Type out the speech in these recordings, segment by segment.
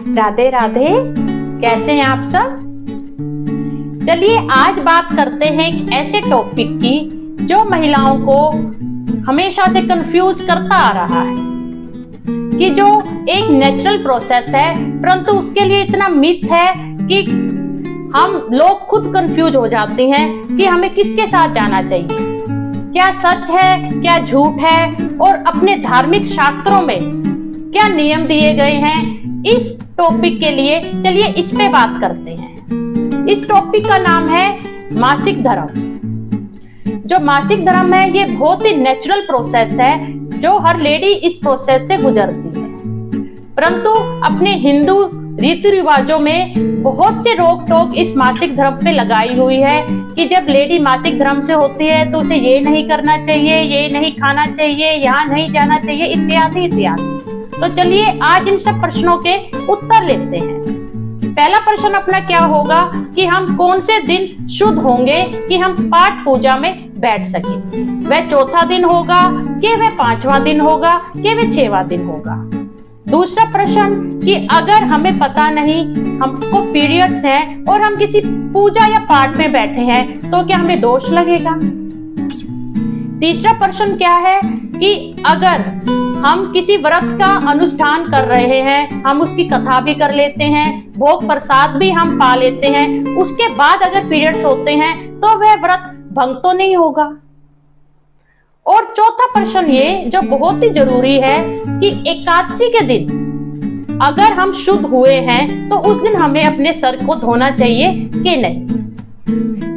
राधे राधे। कैसे हैं आप सब? चलिए आज बात करते हैं एक ऐसे टॉपिक की जो महिलाओं को हमेशा से कंफ्यूज करता आ रहा है कि जो एक नेचुरल प्रोसेस है, परंतु उसके लिए इतना मिथ है कि हम लोग खुद कंफ्यूज हो जाते हैं कि हमें किसके साथ जाना चाहिए, क्या सच है क्या झूठ है, और अपने धार्मिक शास्त्रों में क्या नियम दिए गए हैं। इस टॉपिक के लिए चलिए इस पे बात करते हैं। इस टॉपिक का नाम है मासिक धर्म। जो मासिक धर्म है ये बहुत ही नेचुरल प्रोसेस है जो हर लेडी इस प्रोसेस से गुजरती है, परंतु अपने हिंदू रीति रिवाजों में बहुत से रोक टोक इस मासिक धर्म पे लगाई हुई है कि जब लेडी मासिक धर्म से होती है तो उसे ये नहीं करना चाहिए, ये नहीं खाना चाहिए, यहाँ नहीं जाना चाहिए, इत्यादि इत्यादि। तो चलिए आज इन सब प्रश्नों के उत्तर लेते हैं। पहला प्रश्न अपना क्या होगा कि हम कौन से दिन शुद्ध होंगे कि हम पाठ पूजा में बैठ सके। वह चौथा दिन होगा कि वह पांचवा दिन होगा कि वह छठवां दिन होगा। दूसरा प्रश्न कि अगर हमें पता नहीं हमको पीरियड्स हैं और हम किसी पूजा या पाठ में बैठे हैं तो क्या हमें दोष लगेगा। तीसरा प्रश्न क्या है कि अगर हम किसी व्रत का अनुष्ठान कर रहे हैं, हम उसकी कथा भी कर लेते हैं, भोग प्रसाद भी हम पा लेते हैं, उसके बाद अगर पीरियड्स होते हैं तो वह व्रत भंग तो नहीं होगा। और चौथा प्रश्न ये जो बहुत ही जरूरी है कि एकादशी के दिन अगर हम शुद्ध हुए हैं तो उस दिन हमें अपने सर को धोना चाहिए कि नहीं।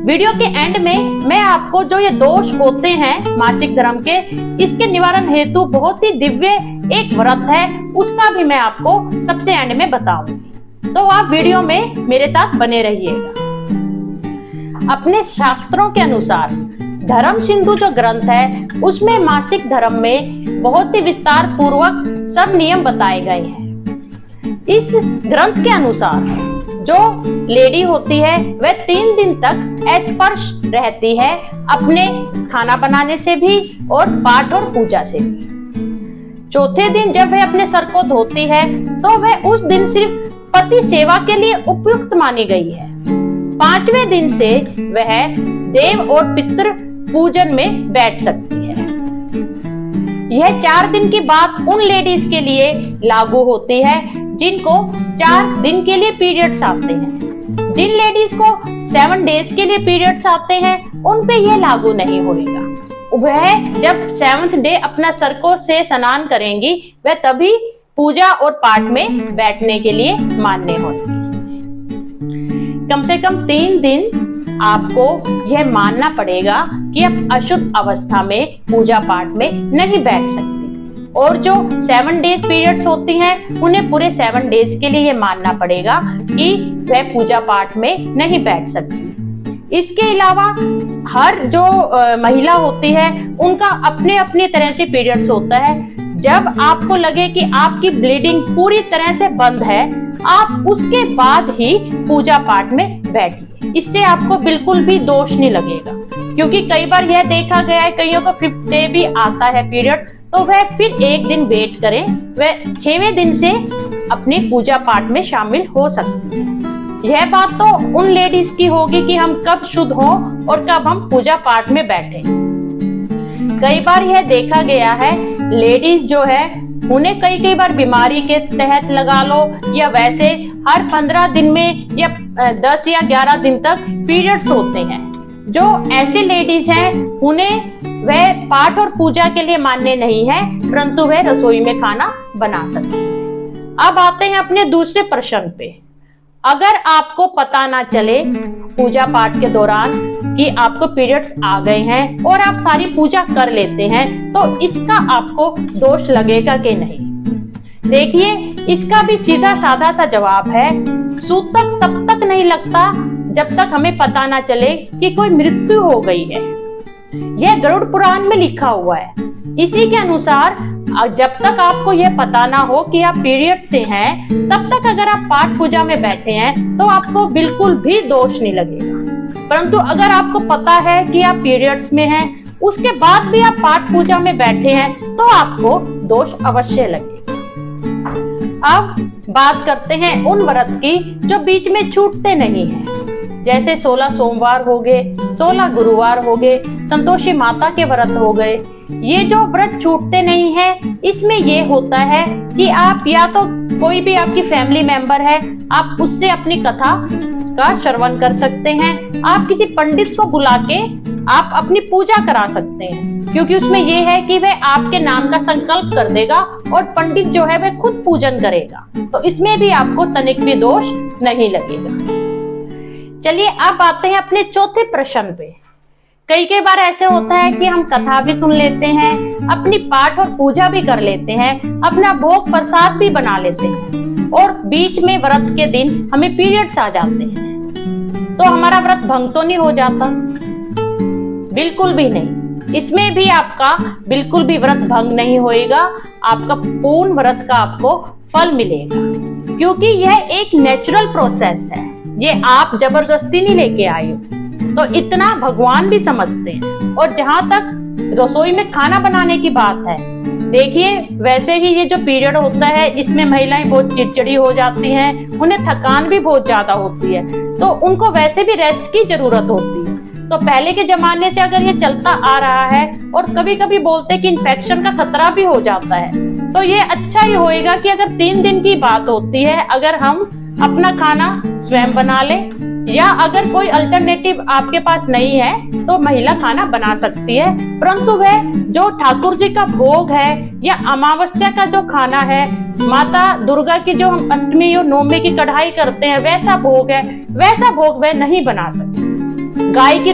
वीडियो के एंड में मैं आपको जो ये दोष होते हैं मासिक धर्म के, इसके निवारण हेतु बहुत ही दिव्य एक व्रत है, उसका भी मैं आपको सबसे एंड में बताऊंगी। तो आप वीडियो में मेरे साथ बने रहिएगा। अपने शास्त्रों के अनुसार धर्म सिंधु जो ग्रंथ है उसमें मासिक धर्म में बहुत ही विस्तार पूर्वक सब नियम बताए गए हैं। इस ग्रंथ के अनुसार जो लेडी होती है वह 3 दिन तक अस्पर्श रहती है, अपने खाना बनाने से भी और पाठ और पूजा से भी। चौथे दिन जब वह अपने सर को धोती है तो वह उस दिन सिर्फ पति सेवा के लिए उपयुक्त मानी गई है। 5वें दिन से वह देव और पितृ पूजन में बैठ सकती है। यह 4 दिन की बात उन लेडीज के लिए लागू होती है जिनको 4 दिन के लिए पीरियड्स आते हैं। जिन लेडीज को 7 डेज के लिए पीरियड्स आते हैं उन पे यह लागू नहीं होगा। वह जब 7th डे अपना सर को से स्नान करेंगी वह तभी पूजा और पाठ में बैठने के लिए मान्य होंगी। कम से कम 3 दिन आपको यह मानना पड़ेगा कि आप अशुद्ध अवस्था में पूजा पाठ में नहीं बैठ सकते, और जो 7 डेज पीरियड्स होती हैं उन्हें पूरे 7 डेज के लिए यह मानना पड़ेगा कि वह पूजा पाठ में नहीं बैठ सकती। इसके अलावा हर जो महिला होती है उनका अपने अपने तरह से पीरियड्स होता है। जब आपको लगे कि आपकी ब्लीडिंग पूरी तरह से बंद है, आप उसके बाद ही पूजा पाठ में बैठिए। इससे आपको बिल्कुल भी दोष नहीं लगेगा, क्योंकि कई बार यह देखा गया है कईयों को 5th डे भी आता है पीरियड, तो वह फिर एक दिन वेट करें, वह 6वें दिन से अपनी पूजा पाठ में शामिल हो सकती है। यह बात तो उन लेडीज की होगी कि हम कब शुद्ध हों और कब हम पूजा पाठ में बैठे। कई बार यह देखा गया है लेडीज जो है उन्हें कई बार बीमारी के तहत लगा लो या वैसे हर 15 दिन में या 10 या 11 दिन तक पीरियड्स होते हैं। जो ऐसे लेडीज हैं उन्हें वह पाठ और पूजा के लिए मान्य नहीं है, परंतु वह रसोई में खाना बना सकते हैं। अब आते हैं अपने दूसरे प्रश्न पे। अगर आपको पता ना चले पूजा पाठ के दौरान कि आपको पीरियड्स आ गए हैं और आप सारी पूजा कर लेते हैं तो इसका आपको दोष लगेगा कि नहीं। देखिए इसका भी सीधा साधा सा जवाब है, सूतक तब तक नहीं लगता जब तक हमें पता ना चले कि कोई मृत्यु हो गई है। यह गरुड़ पुराण में लिखा हुआ है। इसी के अनुसार जब तक आपको यह पता ना हो कि आप पीरियड से हैं, तब तक अगर आप पाठ पूजा में बैठे हैं तो आपको बिल्कुल भी दोष नहीं लगेगा। परंतु अगर आपको पता है कि आप पीरियड्स में हैं, उसके बाद भी आप पाठ पूजा में बैठे हैं तो आपको दोष अवश्य लगेगा। अब बात करते हैं उन व्रत की जो बीच में छूटते नहीं हैं। जैसे 16 सोमवार हो गए, 16 गुरुवार हो गए, संतोषी माता के व्रत हो गए। ये जो व्रत छूटते नहीं है, इसमें ये होता है कि आप या तो कोई भी आपकी फैमिली मेंबर है, आप उससे अपनी कथा का श्रवण कर सकते हैं। आप किसी पंडित को बुला के आप अपनी पूजा करा सकते हैं, क्योंकि उसमें ये है कि वह आपके नाम का संकल्प कर देगा और पंडित जो है वह खुद पूजन करेगा, तो इसमें भी आपको तनिक भी दोष नहीं लगेगा। चलिए अब आते हैं अपने चौथे प्रश्न पे। कई बार ऐसे होता है कि हम कथा भी सुन लेते हैं, अपनी पाठ और पूजा भी कर लेते हैं, अपना भोग प्रसाद भी बना लेते हैं और बीच में व्रत के दिन हमें पीरियड्स आ जाते हैं, तो हमारा व्रत भंग तो नहीं हो जाता? बिल्कुल भी नहीं। इसमें भी आपका बिल्कुल भी व्रत भंग नहीं होएगा, आपका पूर्ण व्रत का आपको फल मिलेगा, क्योंकि यह एक नेचुरल प्रोसेस है। ये आप जबरदस्ती नहीं लेके आए हो, तो इतना भगवान भी समझते हैं। और जहां तक रसोई में खाना बनाने की बात है, देखिए वैसे ही ये जो पीरियड होता है, इसमें महिलाएं बहुत चिड़चिड़ी हो जाती हैं, उन्हें थकान भी बहुत ज्यादा होती है, तो उनको वैसे भी रेस्ट की जरूरत होती है। तो पहले के जमाने से अगर ये चलता आ रहा है और कभी कभी बोलते कि इन्फेक्शन का खतरा भी हो जाता है, तो ये अच्छा ही होएगा कि अगर 3 दिन की बात होती है, अगर हम अपना खाना स्वयं बना ले, या अगर कोई अल्टरनेटिव आपके पास नहीं है तो महिला खाना बना सकती है, परंतु वह जो ठाकुर जी का भोग है या अमावस्या का जो खाना है, माता दुर्गा की जो हम अष्टमी और नवमी की कढ़ाई करते हैं, वैसा भोग है, वैसा भोग वह नहीं बना सकती। गाय की